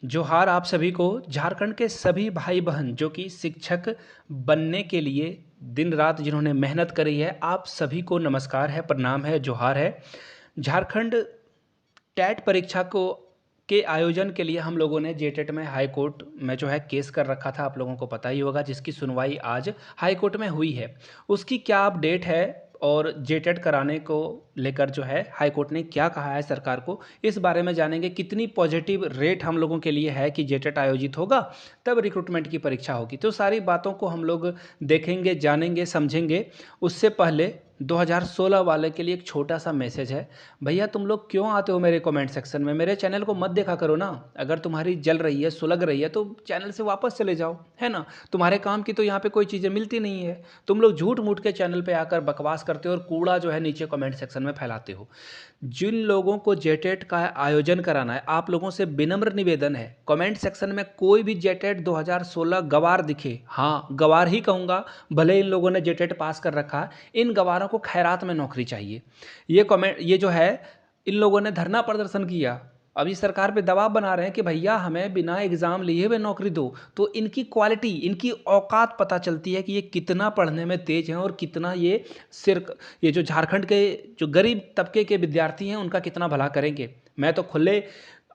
जोहार आप सभी को। झारखंड के सभी भाई बहन जो कि शिक्षक बनने के लिए दिन रात जिन्होंने मेहनत करी है, आप सभी को नमस्कार है, प्रणाम है, जोहार है। झारखंड टेट परीक्षा को के आयोजन के लिए हम लोगों ने जेटेट में हाई कोर्ट में जो है केस कर रखा था, आप लोगों को पता ही होगा, जिसकी सुनवाई आज हाई कोर्ट में हुई है। उसकी क्या अपडेट है और जेटेट कराने को लेकर जो है हाई कोर्ट ने क्या कहा है सरकार को, इस बारे में जानेंगे। कितनी पॉजिटिव रेट हम लोगों के लिए है कि जेटेट आयोजित होगा तब रिक्रूटमेंट की परीक्षा होगी, तो सारी बातों को हम लोग देखेंगे, जानेंगे, समझेंगे। उससे पहले 2016 वाले के लिए एक छोटा सा मैसेज है। भैया तुम लोग क्यों आते हो मेरे कमेंट सेक्शन में? मेरे चैनल को मत देखा करो ना। अगर तुम्हारी जल रही है, सुलग रही है, तो चैनल से वापस चले जाओ, है ना। तुम्हारे काम की तो यहाँ पे कोई चीज़ें मिलती नहीं है। तुम लोग झूठ मूठ के चैनल पे आकर बकवास करते हो और कूड़ा जो है नीचे कमेंट सेक्शन में फैलाते हो। जिन लोगों को जेटेट का आयोजन कराना है, आप लोगों से विनम्र निवेदन है, कमेंट सेक्शन में कोई भी जेटेट 2016 गवार दिखे, हाँ गवार ही कहूँगा, भले इन लोगों ने जेटेट पास कर रखा है, इन गवारों को खैरात में नौकरी चाहिए। ये जो है, इन लोगों ने धरना प्रदर्शन किया, अभी सरकार पे दबाव बना रहे हैं कि भैया हमें बिना एग्ज़ाम लिए हुए नौकरी दो। तो इनकी क्वालिटी, इनकी औकात पता चलती है कि ये कितना पढ़ने में तेज हैं और कितना ये जो झारखंड के जो गरीब तबके के विद्यार्थी हैं उनका कितना भला करेंगे। मैं तो खुले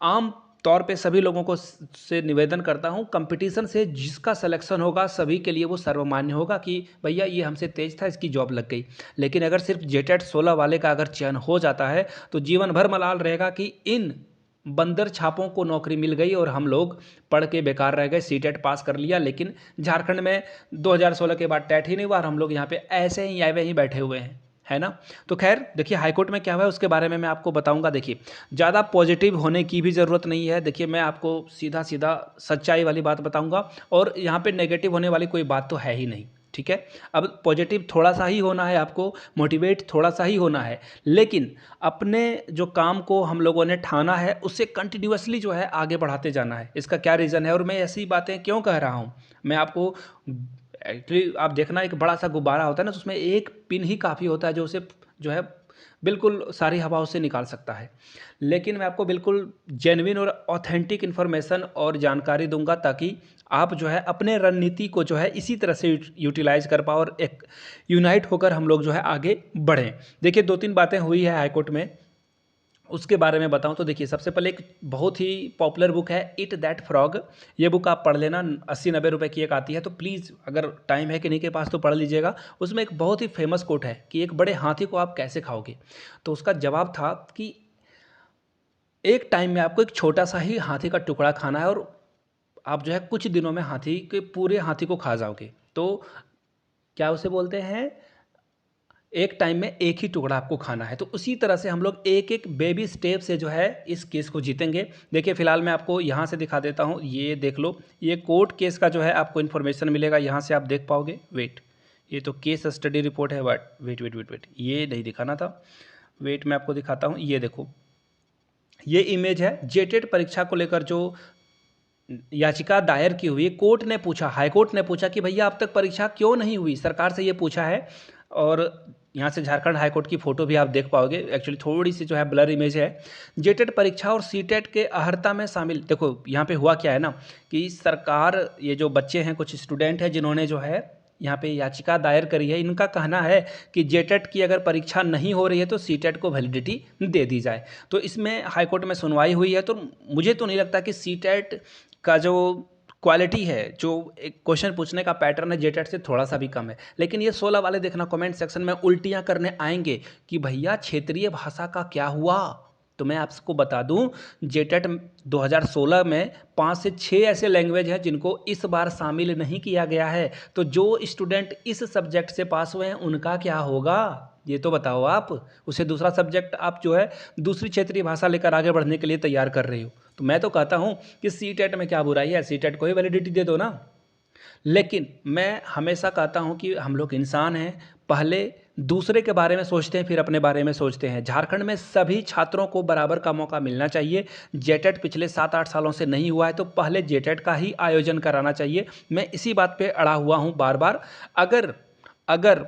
आम तौर पे सभी लोगों को से निवेदन करता हूँ, कंपटीशन से जिसका सिलेक्शन होगा सभी के लिए वो सर्वमान्य होगा कि भैया ये हमसे तेज था, इसकी जॉब लग गई। लेकिन अगर सिर्फ जेटेट 16 वाले का अगर चयन हो जाता है तो जीवन भर मलाल रहेगा कि इन बंदर छापों को नौकरी मिल गई और हम लोग पढ़ के बेकार रह गए। सीटेट पास कर लिया, लेकिन झारखंड में 2016 के बाद टेट ही नहीं हुआ और हम लोग यहाँ पे ऐसे ही आए ही बैठे हुए हैं, है ना। तो खैर देखिए हाईकोर्ट में क्या हुआ है उसके बारे में मैं आपको बताऊंगा। देखिए ज़्यादा पॉजिटिव होने की भी ज़रूरत नहीं है। देखिए मैं आपको सीधा सीधा सच्चाई वाली बात बताऊंगा और यहाँ पे नेगेटिव होने वाली कोई बात तो है ही नहीं, ठीक है। अब पॉजिटिव थोड़ा सा ही होना है, आपको मोटिवेट थोड़ा सा ही होना है, लेकिन अपने जो काम को हम लोगों ने ठाना है उससे कंटिन्यूअसली जो है आगे बढ़ाते जाना है। इसका क्या रीज़न है और मैं ऐसी बातें क्यों कह रहा हूँ, मैं आपको एक्चुअली, आप देखना एक बड़ा सा गुब्बारा होता है ना, तो उसमें एक पिन ही काफ़ी होता है जो उसे जो है बिल्कुल सारी हवा से निकाल सकता है। लेकिन मैं आपको बिल्कुल जेन्युइन और ऑथेंटिक इन्फॉर्मेशन और जानकारी दूंगा ताकि आप जो है अपने रणनीति को जो है इसी तरह से यूटिलाइज कर पाओ और एक यूनाइट होकर हम लोग जो है आगे बढ़ें। देखिए 2-3 बातें हुई है हाईकोर्ट में, उसके बारे में बताऊं तो देखिए सबसे पहले एक बहुत ही पॉपुलर बुक है इट दैट फ्रॉग। ये बुक आप पढ़ लेना, 80-90 रुपए की एक आती है, तो प्लीज़ अगर टाइम है किन्हीं के पास तो पढ़ लीजिएगा। उसमें एक बहुत ही फेमस कोट है कि एक बड़े हाथी को आप कैसे खाओगे। तो उसका जवाब था कि एक टाइम में आपको एक छोटा सा ही हाथी का टुकड़ा खाना है और आप जो है कुछ दिनों में हाथी के पूरे हाथी को खा जाओगे। तो क्या उसे बोलते हैं, एक टाइम में एक ही टुकड़ा आपको खाना है। तो उसी तरह से हम लोग एक एक बेबी स्टेप से जो है इस केस को जीतेंगे। देखिए फिलहाल मैं आपको यहाँ से दिखा देता हूँ, ये देख लो, ये कोर्ट केस का जो है आपको इन्फॉर्मेशन मिलेगा, यहाँ से आप देख पाओगे। वेट, ये तो केस स्टडी रिपोर्ट है, but wait wait wait wait, ये नहीं दिखाना था। वेट मैं आपको दिखाता हूँ, ये देखो, ये इमेज है जेटेट परीक्षा को लेकर जो याचिका दायर की हुई। कोर्ट ने पूछा, हाई कोर्ट ने पूछा कि भैया अब तक परीक्षा क्यों नहीं हुई, सरकार से ये पूछा है। और यहाँ से झारखंड हाई कोर्ट की फ़ोटो भी आप देख पाओगे, एक्चुअली थोड़ी सी जो है ब्लर इमेज है। जेटेट परीक्षा और सीटेट के अहर्ता में शामिल, देखो यहाँ पे हुआ क्या है ना कि सरकार, ये जो बच्चे हैं, कुछ स्टूडेंट हैं जिन्होंने जो है यहाँ पे याचिका दायर करी है, इनका कहना है कि जेटेट की अगर परीक्षा नहीं हो रही है तो सीटेट को वैलिडिटी दे दी जाए। तो इसमें हाईकोर्ट में सुनवाई हुई है, तो मुझे तो नहीं लगता कि सीटेट का जो क्वालिटी है, जो एक क्वेश्चन पूछने का पैटर्न है, जेटेट से थोड़ा सा भी कम है। लेकिन ये 16 वाले देखना कमेंट सेक्शन में उल्टियां करने आएंगे कि भैया क्षेत्रीय भाषा का क्या हुआ। तो मैं आपको बता दूं, जेटेट 2016 में 5 से 6 ऐसे लैंग्वेज हैं जिनको इस बार शामिल नहीं किया गया है। तो जो स्टूडेंट इस सब्जेक्ट से पास हुए हैं उनका क्या होगा, ये तो बताओ आप। उसे दूसरा सब्जेक्ट आप जो है दूसरी क्षेत्रीय भाषा लेकर आगे बढ़ने के लिए तैयार कर रही हो। तो मैं तो कहता हूँ कि सीटेट में क्या बुराई है, सीटेट को ही वैलिडिटी दे दो ना। लेकिन मैं हमेशा कहता हूँ कि हम लोग इंसान हैं, पहले दूसरे के बारे में सोचते हैं फिर अपने बारे में सोचते हैं। झारखंड में सभी छात्रों को बराबर का मौका मिलना चाहिए। जेटेट पिछले 7-8 सालों से नहीं हुआ है तो पहले जेटेट का ही आयोजन कराना चाहिए। मैं इसी बात पे अड़ा हुआ हूँ बार बार। अगर अगर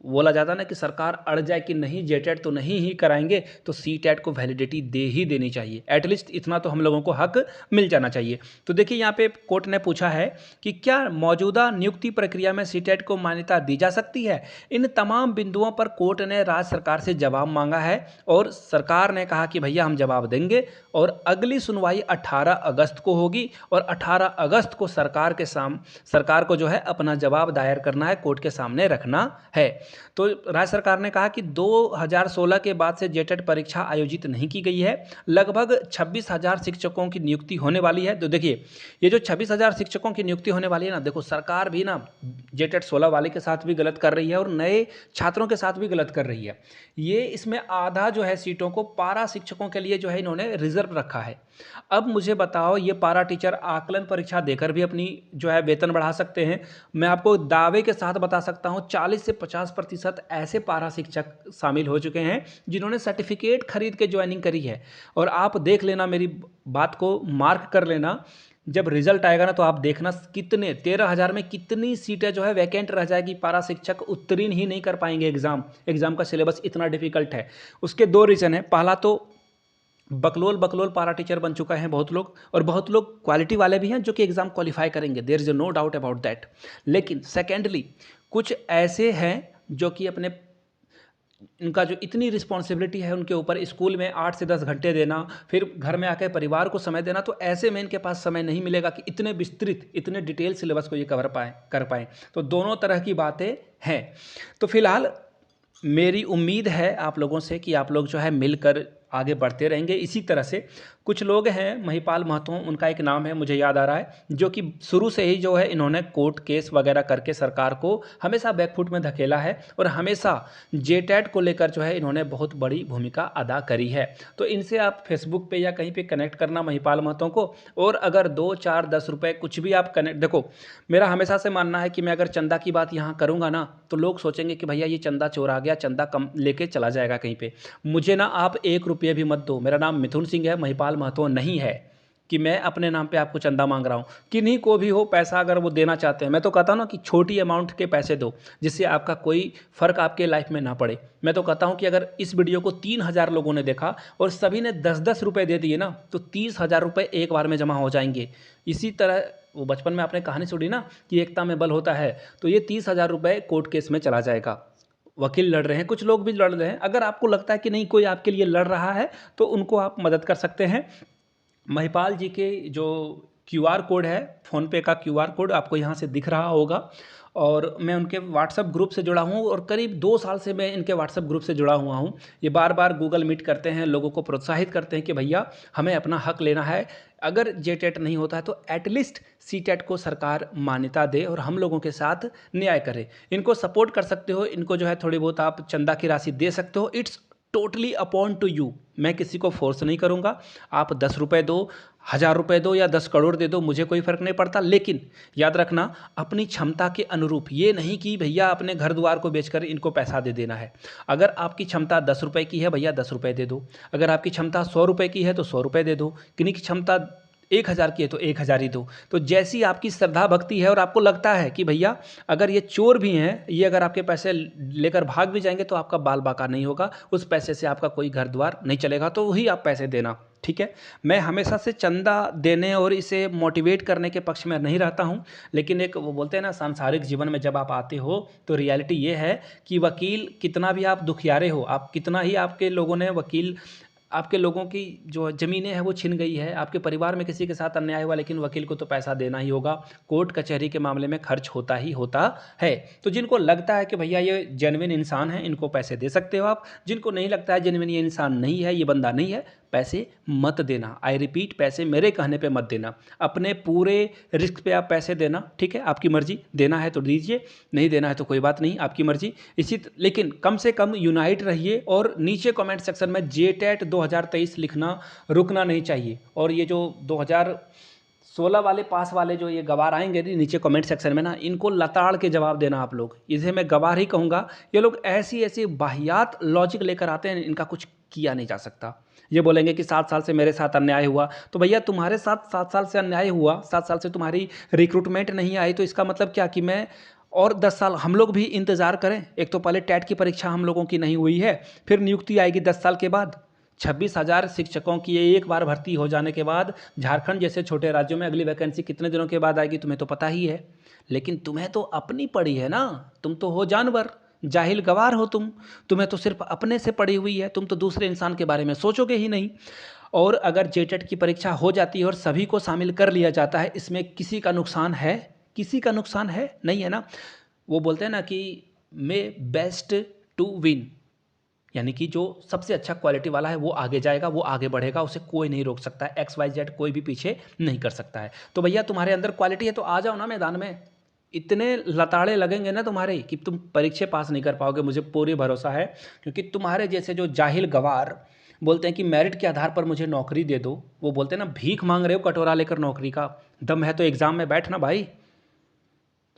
बोला जाता है ना कि सरकार अड़ जाए कि नहीं जेटेट तो नहीं ही कराएंगे, तो सीटेट को वैलिडिटी दे ही देनी चाहिए। एटलीस्ट इतना तो हम लोगों को हक मिल जाना चाहिए। तो देखिए यहाँ पे कोर्ट ने पूछा है कि क्या मौजूदा नियुक्ति प्रक्रिया में सीटेट को मान्यता दी जा सकती है। इन तमाम बिंदुओं पर कोर्ट ने राज्य सरकार से जवाब मांगा है और सरकार ने कहा कि भैया हम जवाब देंगे और अगली सुनवाई 18 अगस्त को होगी और 18 अगस्त को सरकार को जो है अपना जवाब दायर करना है, कोर्ट के सामने रखना है। तो राज्य सरकार ने कहा कि 2016 के बाद से जेटेट परीक्षा आयोजित नहीं की गई है। लगभग 26,000 शिक्षकों की नियुक्ति होने वाली है। तो देखिए ये जो 26,000 शिक्षकों की नियुक्ति होने वाली है ना, देखो सरकार भी ना जेटेट 16 वाले के साथ भी गलत कर रही है और नए छात्रों के साथ भी गलत कर रही है। ये इसमें आधा जो है सीटों को पारा शिक्षकों के लिए जो है इन्होंने रिजर्व रखा है। अब मुझे बताओ, ये पारा टीचर आकलन परीक्षा देकर भी अपनी जो है वेतन बढ़ा सकते हैं। मैं आपको दावे के साथ बता सकता हूं 40 से 50% ऐसे पारा शिक्षक शामिल हो चुके हैं जिन्होंने सर्टिफिकेट खरीद के ज्वाइनिंग करी है। और आप देख लेना, मेरी बात को मार्क कर लेना, जब रिजल्ट आएगा ना तो आप देखना कितने 13,000 में कितनी सीटें जो है वैकेंट रह जाएगी। पारा शिक्षक उत्तीर्ण ही नहीं कर पाएंगे एग्जाम का सिलेबस इतना डिफिकल्ट है। उसके दो रीज़न है। पहला तो बकलोल पारा टीचर बन चुका है बहुत लोग, और बहुत लोग क्वालिटी वाले भी हैं जो कि एग्ज़ाम क्वालिफाई करेंगे, there is no doubt about that. लेकिन सेकेंडली कुछ ऐसे हैं जो कि इनका जो इतनी रिस्पॉन्सिबिलिटी है उनके ऊपर, स्कूल में 8 से 10 घंटे देना, फिर घर में आकर परिवार को समय देना, तो ऐसे में इनके पास समय नहीं मिलेगा कि इतने विस्तृत इतने डिटेल सिलेबस को ये कर पाएँ। तो दोनों तरह की बातें हैं। तो फिलहाल मेरी उम्मीद है आप लोगों से कि आप लोग जो है मिलकर आगे बढ़ते रहेंगे इसी तरह से। कुछ लोग हैं, महिपाल महतो उनका एक नाम है मुझे याद आ रहा है, जो कि शुरू से ही जो है इन्होंने कोर्ट केस वगैरह करके सरकार को हमेशा बैकफुट में धकेला है और हमेशा जेटेट को लेकर जो है इन्होंने बहुत बड़ी भूमिका अदा करी है। तो इनसे आप फेसबुक पे या कहीं पे कनेक्ट करना महिपाल महतो को, और अगर 2, 4, 10 रुपये कुछ भी आप कनेक्ट, देखो मेरा हमेशा से मानना है कि मैं अगर चंदा की बात यहाँ करूँगा ना तो लोग सोचेंगे कि भैया ये चंदा चोर आ गया, चंदा कम लेके चला जाएगा कहीं पे। मुझे ना आप 1 रुपये भी मत दो। मेरा नाम मिथुन सिंह है, महिपाल महतो नहीं है कि मैं अपने नाम पे आपको चंदा मांग रहा हूँ। किन्हीं को भी हो पैसा अगर वो देना चाहते हैं, मैं तो कहता हूँ ना कि छोटी अमाउंट के पैसे दो जिससे आपका कोई फ़र्क आपके लाइफ में ना पड़े। मैं तो कहता हूँ कि अगर इस वीडियो को 3,000 लोगों ने देखा और सभी ने 10-10 रुपये दे दिए ना, तो 30,000 रुपये एक बार में जमा हो जाएंगे। इसी तरह वो बचपन में आपने कहानी सुनी ना कि एकता में बल होता है, तो ये 30,000 रुपये कोर्ट केस में चला जाएगा। वकील लड़ रहे हैं, कुछ लोग भी लड़ रहे हैं। अगर आपको लगता है कि नहीं कोई आपके लिए लड़ रहा है तो उनको आप मदद कर सकते हैं। महिपाल जी के जो क्यूआर कोड है, फ़ोनपे का क्यूआर कोड आपको यहाँ से दिख रहा होगा, और मैं उनके व्हाट्सएप ग्रुप से जुड़ा हूँ और करीब 2 साल से मैं इनके व्हाट्सएप ग्रुप से जुड़ा हुआ हूँ। ये बार बार गूगल मीट करते हैं, लोगों को प्रोत्साहित करते हैं कि भैया हमें अपना हक लेना है। अगर जेटेट नहीं होता है तो एटलीस्ट सीटेट को सरकार मान्यता दे और हम लोगों के साथ न्याय करे। इनको सपोर्ट कर सकते हो, इनको जो है थोड़ी बहुत आप चंदा की राशि दे सकते हो। It's totally upon two you. मैं किसी को फोर्स नहीं करूँगा। आप 10 रुपये दो, 1,000 रुपये दो या 10 करोड़ दे दो, मुझे कोई फ़र्क नहीं पड़ता। लेकिन याद रखना अपनी क्षमता के अनुरूप, ये नहीं कि भैया अपने घर द्वार को बेचकर इनको पैसा दे देना है। अगर आपकी क्षमता 10 रुपये की है भैया 10 रुपये दे दो, अगर आपकी क्षमता 100 रुपये की है तो 100 रुपये दे दो, किन्हीं की क्षमता 1,000 की है तो 1,000 ही दो। तो जैसी आपकी श्रद्धा भक्ति है और आपको लगता है कि भैया अगर ये चोर भी हैं, ये अगर आपके पैसे लेकर भाग भी जाएंगे तो आपका बाल बाका नहीं होगा, उस पैसे से आपका कोई घर द्वार नहीं चलेगा, तो वही आप पैसे देना। ठीक है, मैं हमेशा से चंदा देने और इसे मोटिवेट करने के पक्ष में नहीं रहता हूँ, लेकिन एक वो बोलते हैं ना सांसारिक जीवन में जब आप आते हो तो रियलिटी ये है कि वकील कितना भी आप दुखियारे हो, आप कितना ही आपके लोगों ने वकील आपके लोगों की जो ज़मीनें हैं वो छिन गई है, आपके परिवार में किसी के साथ अन्याय हुआ, लेकिन वकील को तो पैसा देना ही होगा। कोर्ट कचहरी के मामले में खर्च होता ही होता है। तो जिनको लगता है कि भैया ये जेन्युइन इंसान है, इनको पैसे दे सकते हो आप। जिनको नहीं लगता है जेन्युइन ये इंसान नहीं है, ये बंदा नहीं है, पैसे मत देना। आई रिपीट, पैसे मेरे कहने पे मत देना, अपने पूरे रिस्क पे आप पैसे देना। ठीक है, आपकी मर्जी, देना है तो दीजिए, नहीं देना है तो कोई बात नहीं, आपकी मर्जी। लेकिन कम से कम यूनाइट रहिए और नीचे कमेंट सेक्शन में जेटेट 2023 लिखना रुकना नहीं चाहिए। और ये जो 2016 वाले पास वाले जो ये गवार आएंगे नीचे कमेंट सेक्शन में ना, इनको लताड़ के जवाब देना आप लोग, इसे मैं गवार ही कहूँगा। ये लोग ऐसी ऐसी वाहियात लॉजिक लेकर आते हैं, इनका कुछ किया नहीं जा सकता। ये बोलेंगे कि 7 साल से मेरे साथ अन्याय हुआ, तो भैया तुम्हारे साथ 7 साल से अन्याय हुआ, 7 साल से तुम्हारी रिक्रूटमेंट नहीं आई, तो इसका मतलब क्या कि मैं और 10 साल हम लोग भी इंतज़ार करें। एक तो पहले टेट की परीक्षा हम लोगों की नहीं हुई है, फिर नियुक्ति आएगी 10 साल के बाद। 26,000 शिक्षकों की एक बार भर्ती हो जाने के बाद झारखंड जैसे छोटे राज्यों में अगली वैकेंसी कितने दिनों के बाद आएगी तुम्हें तो पता ही है। लेकिन तुम्हें तो अपनी पड़ी है ना, तुम तो हो जानवर, जाहिल गवार हो तुम। तुम्हें तो सिर्फ अपने से पड़ी हुई है, तुम तो दूसरे इंसान के बारे में सोचोगे ही नहीं। और अगर जेटेट की परीक्षा हो जाती है और सभी को शामिल कर लिया जाता है, इसमें किसी का नुकसान है? किसी का नुकसान है नहीं, है ना। वो बोलते हैं ना कि मे बेस्ट टू विन, यानी कि जो सबसे अच्छा क्वालिटी वाला है वो आगे जाएगा, वो आगे बढ़ेगा, उसे कोई नहीं रोक सकता है। XYZ कोई भी पीछे नहीं कर सकता है। तो भैया तुम्हारे अंदर क्वालिटी है तो आ जाओ ना मैदान में। इतने लताड़े लगेंगे ना तुम्हारे कि तुम परीक्षा पास नहीं कर पाओगे, मुझे पूरी भरोसा है। क्योंकि तुम्हारे जैसे जो जाहिल गवार बोलते हैं कि मेरिट के आधार पर मुझे नौकरी दे दो, वो बोलते हैं ना भीख मांग रहे हो कटोरा लेकर नौकरी का। दम है तो एग्ज़ाम में बैठना भाई,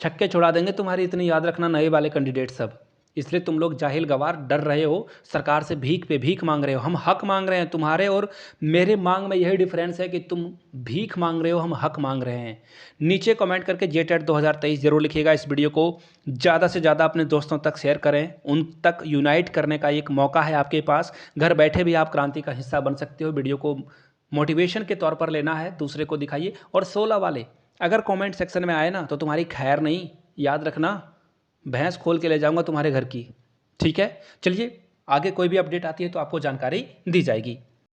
छक्के छुड़ा देंगे तुम्हारी, इतनी याद रखना नए वाले कैंडिडेट सब। इसलिए तुम लोग जाहिल गवार डर रहे हो, सरकार से भीख पे भीख मांग रहे हो। हम हक मांग रहे हैं, तुम्हारे और मेरे मांग में यही डिफरेंस है कि तुम भीख मांग रहे हो, हम हक मांग रहे हैं। नीचे कमेंट करके जेटेट 2023 जरूर लिखिएगा। इस वीडियो को ज़्यादा से ज़्यादा अपने दोस्तों तक शेयर करें, उन तक यूनाइट करने का एक मौका है आपके पास। घर बैठे भी आप क्रांति का हिस्सा बन सकते हो। वीडियो को मोटिवेशन के तौर पर लेना है, दूसरे को दिखाइए। और 16 वाले अगर कमेंट सेक्शन में आए ना तो तुम्हारी खैर नहीं, याद रखना, भैंस खोल के ले जाऊंगा तुम्हारे घर की। ठीक है, चलिए आगे कोई भी अपडेट आती है तो आपको जानकारी दी जाएगी।